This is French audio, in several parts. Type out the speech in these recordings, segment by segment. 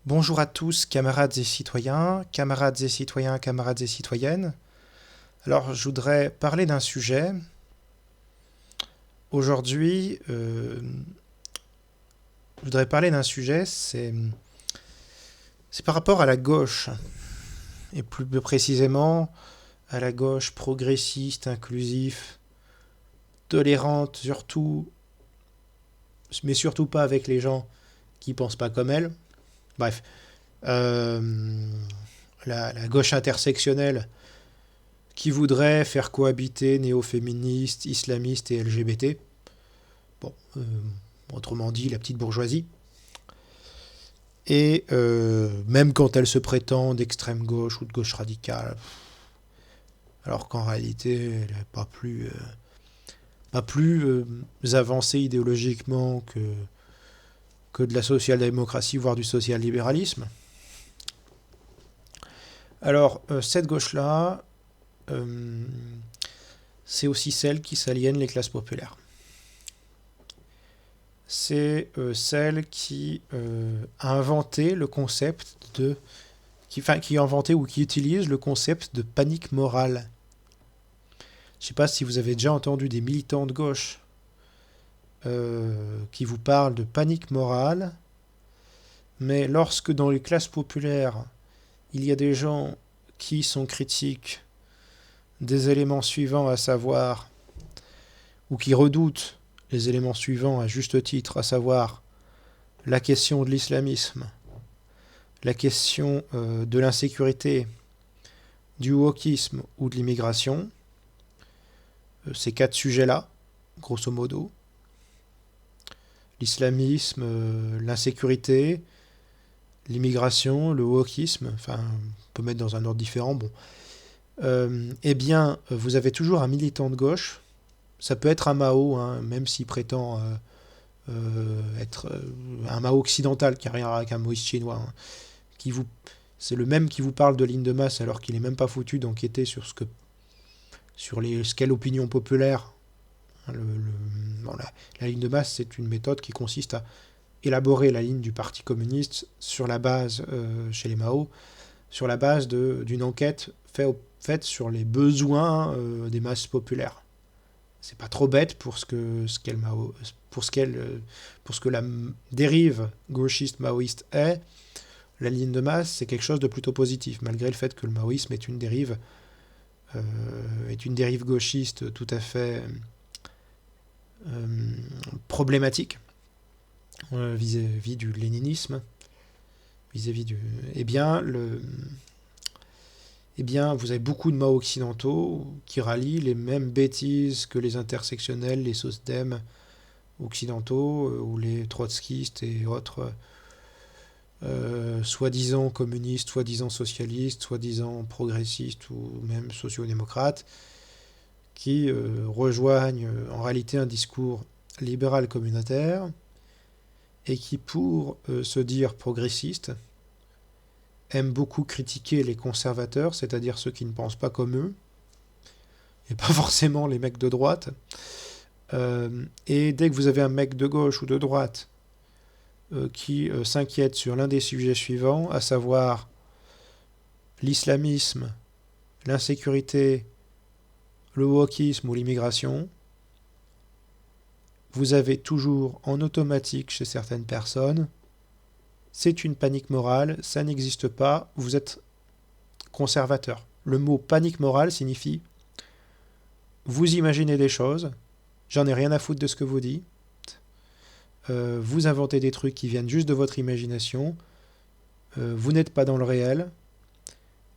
Bonjour à tous, camarades et citoyens, camarades et citoyennes. Alors, je voudrais parler d'un sujet. Aujourd'hui, je voudrais parler d'un sujet, c'est par rapport à la gauche, et plus précisément à la gauche progressiste, inclusif, tolérante surtout, mais surtout pas avec les gens qui pensent pas comme elle. Bref, euh, la gauche intersectionnelle qui voudrait faire cohabiter néo-féministes, islamistes et LGBT. Bon, autrement dit, la petite bourgeoisie. Et même quand elle se prétend d'extrême gauche ou de gauche radicale, alors qu'en réalité, elle n'est pas plus avancée idéologiquement que de la social-démocratie, voire du social-libéralisme. Alors, cette gauche-là, euh, c'est aussi celle qui s'aliène les classes populaires. C'est celle qui a inventé le concept de... qui a inventé ou qui utilise le concept de panique morale. Je ne sais pas si vous avez déjà entendu des militants de gauche qui vous parlent de panique morale, mais lorsque dans les classes populaires, il y a des gens qui sont critiques des éléments suivants, à savoir, ou qui redoutent les éléments suivants à juste titre, à savoir la question de l'islamisme, la question de l'insécurité, du wokisme ou de l'immigration, ces quatre sujets-là, grosso modo, l'islamisme, l'insécurité, l'immigration, le wokisme, enfin, on peut mettre dans un ordre différent, bon, eh bien, vous avez toujours un militant de gauche, ça peut être un Mao, hein, même s'il prétend être un Mao occidental, qui n'a rien à voir avec un maoïste chinois, hein, qui vous, c'est le même qui vous parle de ligne de masse alors qu'il n'est même pas foutu d'enquêter sur ce qu'est l'opinion populaire. Bon, la ligne de masse, c'est une méthode qui consiste à élaborer la ligne du Parti communiste sur la base, chez les Mao, sur la base d'une enquête faite sur les besoins des masses populaires. C'est pas trop bête pour ce qu'elle Mao, pour ce que la dérive gauchiste maoïste est. La ligne de masse, c'est quelque chose de plutôt positif, malgré le fait que le maoïsme est une dérive gauchiste tout à fait problématique vis-à-vis du léninisme, vis-à-vis du... Eh bien, vous avez beaucoup de Mao occidentaux qui rallient les mêmes bêtises que les intersectionnels, les SOSDEM occidentaux ou les trotskistes et autres soi-disant communistes, soi-disant socialistes, soi-disant progressistes ou même sociodémocrates qui rejoignent en réalité un discours libéral communautaire et qui, pour se dire progressistes, aiment beaucoup critiquer les conservateurs, c'est-à-dire ceux qui ne pensent pas comme eux, et pas forcément les mecs de droite. Et dès que vous avez un mec de gauche ou de droite qui s'inquiète sur l'un des sujets suivants, à savoir l'islamisme, l'insécurité, le wokisme ou l'immigration, vous avez toujours en automatique chez certaines personnes, c'est une panique morale, ça n'existe pas, vous êtes conservateur. Le mot panique morale signifie vous imaginez des choses, j'en ai rien à foutre de ce que vous dites, vous inventez des trucs qui viennent juste de votre imagination, vous n'êtes pas dans le réel,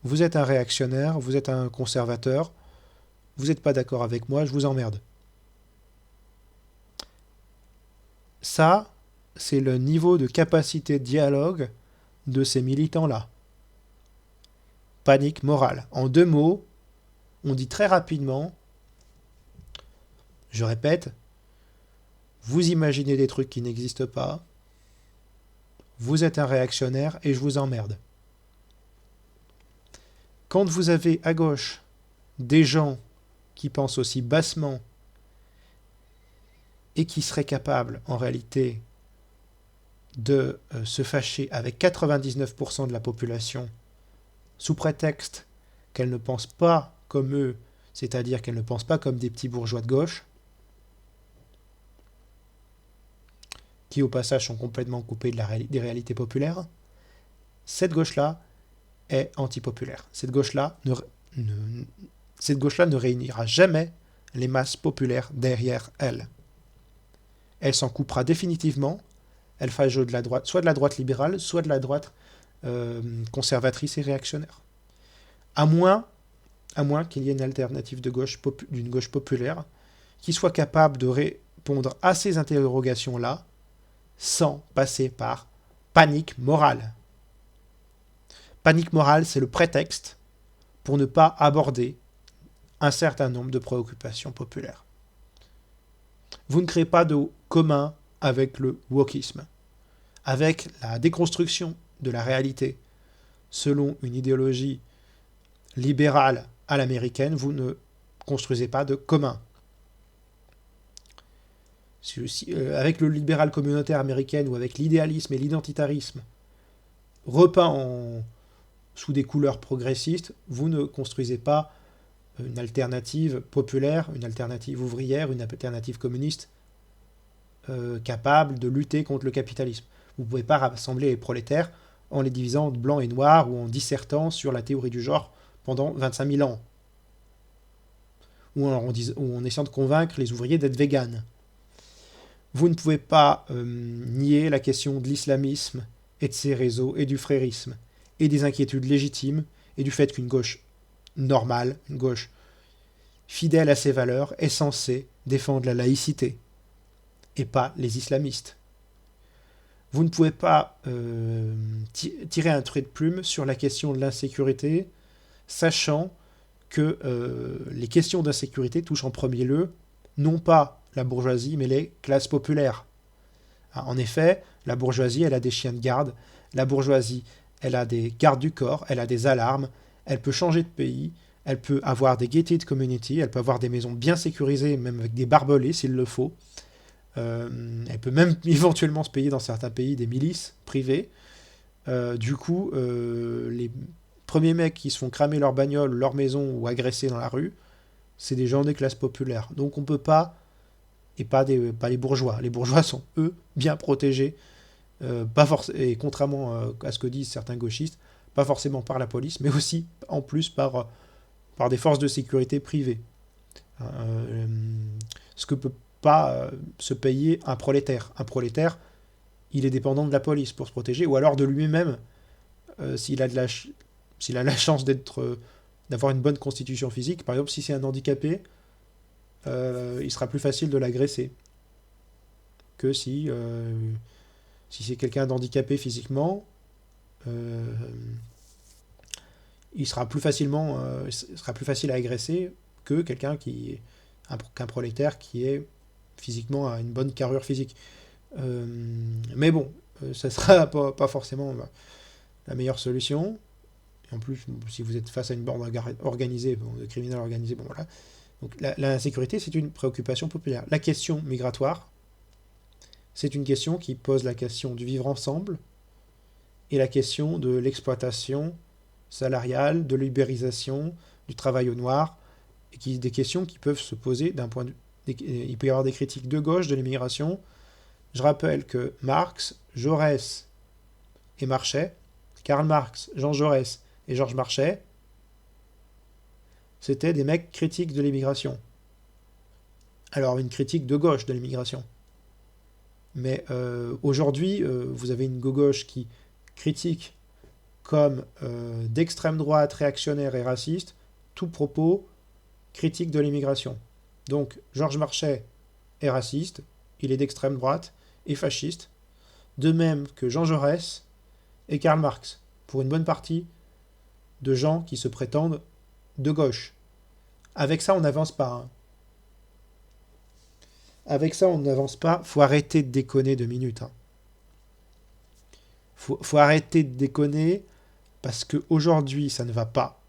vous êtes un réactionnaire, vous êtes un conservateur, vous n'êtes pas d'accord avec moi, je vous emmerde. Ça, c'est le niveau de capacité de dialogue de ces militants-là. Panique morale. En deux mots, on dit très rapidement, je répète, vous imaginez des trucs qui n'existent pas, vous êtes un réactionnaire et je vous emmerde. Quand vous avez à gauche des gens qui pensent aussi bassement et qui seraient capables, en réalité, de se fâcher avec 99% de la population sous prétexte qu'elle ne pense pas comme eux, c'est-à-dire qu'elle ne pense pas comme des petits bourgeois de gauche, qui au passage sont complètement coupés des réalités populaires, cette gauche-là est antipopulaire. Cette gauche-là ne réunira jamais les masses populaires derrière elle. Elle s'en coupera définitivement. Elle fera le jeu de la droite, soit de la droite libérale, soit de la droite conservatrice et réactionnaire. À moins qu'il y ait une alternative d'une gauche populaire qui soit capable de répondre à ces interrogations-là sans passer par panique morale. Panique morale, c'est le prétexte pour ne pas aborder un certain nombre de préoccupations populaires. Vous ne créez pas de commun avec le wokisme, avec la déconstruction de la réalité selon une idéologie libérale à l'américaine, vous ne construisez pas de commun. Avec le libéral communautaire américain ou avec l'idéalisme et l'identitarisme repeint sous des couleurs progressistes, vous ne construisez pas une alternative populaire, une alternative ouvrière, une alternative communiste capable de lutter contre le capitalisme. Vous ne pouvez pas rassembler les prolétaires en les divisant en blancs et noirs ou en dissertant sur la théorie du genre pendant 25 000 ans. Ou en essayant de convaincre les ouvriers d'être véganes. Vous ne pouvez pas nier la question de l'islamisme et de ses réseaux et du frérisme et des inquiétudes légitimes et du fait qu'une gauche normale, une gauche fidèle à ses valeurs, est censée défendre la laïcité et pas les islamistes. Vous ne pouvez pas tirer un trait de plume sur la question de l'insécurité, sachant que les questions d'insécurité touchent en premier lieu non pas la bourgeoisie, mais les classes populaires. En effet, la bourgeoisie, elle a des chiens de garde, la bourgeoisie, elle a des gardes du corps, elle a des alarmes, elle peut changer de pays, elle peut avoir des gated communities, elle peut avoir des maisons bien sécurisées, même avec des barbelés s'il le faut. Elle peut même éventuellement se payer dans certains pays des milices privées. Du coup, les premiers mecs qui se font cramer leur bagnole, leur maison ou agresser dans la rue, c'est des gens des classes populaires. Donc on peut pas, et pas les bourgeois. Les bourgeois sont, eux, bien protégés, et contrairement à ce que disent certains gauchistes, pas forcément par la police, mais aussi, en plus, par des forces de sécurité privées. Ce que peut pas se payer un prolétaire. Un prolétaire, il est dépendant de la police pour se protéger, ou alors de lui-même, s'il a la chance d'avoir une bonne constitution physique. Par exemple, si c'est un handicapé, il sera plus facile de l'agresser que si c'est quelqu'un d'handicapé physiquement. Il sera plus facile à agresser que quelqu'un qu'un prolétaire qui est physiquement à une bonne carrure physique. Mais bon, ça sera pas forcément la meilleure solution. Et en plus, si vous êtes face à une bande organisée, de criminels organisés, bon voilà. Donc l'insécurité, c'est une préoccupation populaire. La question migratoire, c'est une question qui pose la question du vivre ensemble et la question de l'exploitation salariale, de l'ubérisation, du travail au noir, et des questions qui peuvent se poser d'un point de vue. Il peut y avoir des critiques de gauche de l'immigration. Je rappelle que Marx, Jaurès et Marchais, Karl Marx, Jean Jaurès et Georges Marchais, c'était des mecs critiques de l'immigration. Alors, une critique de gauche de l'immigration. Mais aujourd'hui, vous avez une gauche qui critique comme d'extrême droite, réactionnaire et raciste, tout propos critique de l'immigration. Donc, Georges Marchais est raciste, il est d'extrême droite et fasciste, de même que Jean Jaurès et Karl Marx, pour une bonne partie de gens qui se prétendent de gauche. Avec ça, on n'avance pas. Hein. Avec ça, on n'avance pas. Faut arrêter de déconner 2 minutes. Hein. Faut arrêter de déconner parce qu'aujourd'hui, ça ne va pas.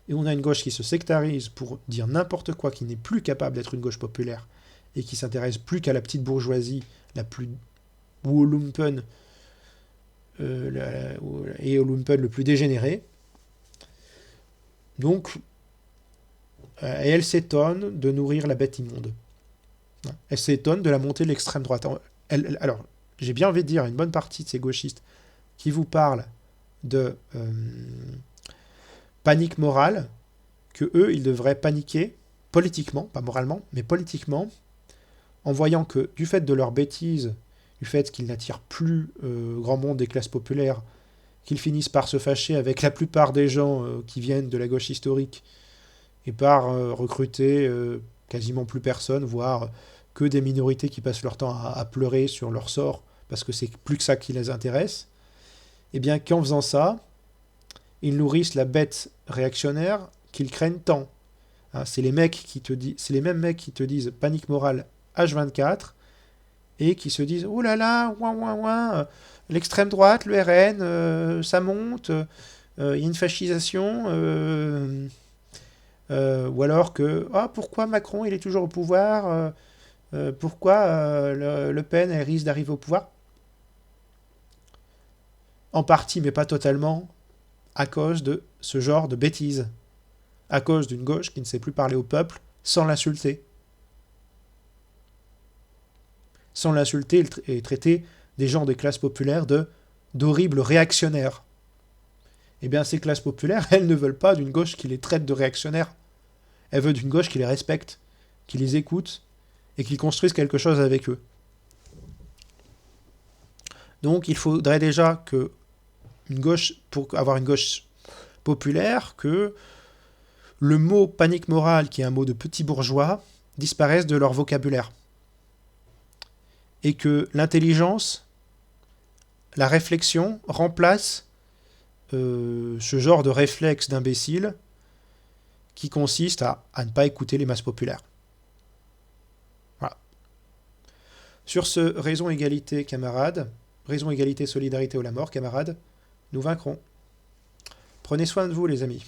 Et on a une gauche qui se sectarise pour dire n'importe quoi, qui n'est plus capable d'être une gauche populaire et qui s'intéresse plus qu'à la petite bourgeoisie, la plus lumpen et au lumpen le plus dégénéré. Donc, et elle s'étonne de nourrir la bête immonde. Elle s'étonne de la montée de l'extrême droite. Alors, j'ai bien envie de dire, une bonne partie de ces gauchistes qui vous parlent de panique morale, que eux, ils devraient paniquer politiquement, pas moralement, mais politiquement, en voyant que du fait de leur bêtise, du fait qu'ils n'attirent plus grand monde des classes populaires, qu'ils finissent par se fâcher avec la plupart des gens qui viennent de la gauche historique et par recruter quasiment plus personne, voire que des minorités qui passent leur temps à pleurer sur leur sort parce que c'est plus que ça qui les intéresse, et bien qu'en faisant ça, ils nourrissent la bête réactionnaire qu'ils craignent tant. Hein, c'est les mêmes mecs qui te disent panique morale H24 et qui se disent oh là là, ouin ouin ouin, l'extrême droite, le RN, ça monte, il y a une fascisation, ou alors que pourquoi Macron il est toujours au pouvoir, pourquoi Le Pen elle risque d'arriver au pouvoir. En partie, mais pas totalement, à cause de ce genre de bêtises, à cause d'une gauche qui ne sait plus parler au peuple sans l'insulter. Sans l'insulter et traiter des gens des classes populaires d'horribles réactionnaires. Eh bien, ces classes populaires, elles ne veulent pas d'une gauche qui les traite de réactionnaires. Elles veulent d'une gauche qui les respecte, qui les écoute et qui construise quelque chose avec eux. Donc, il faudrait déjà que pour avoir une gauche populaire, que le mot panique morale, qui est un mot de petits bourgeois, disparaisse de leur vocabulaire. Et que l'intelligence, la réflexion, remplace ce genre de réflexe d'imbécile qui consiste à ne pas écouter les masses populaires. Voilà. Sur ce, raison, égalité, camarades, raison, égalité, solidarité ou la mort, camarades, nous vaincrons. Prenez soin de vous, les amis.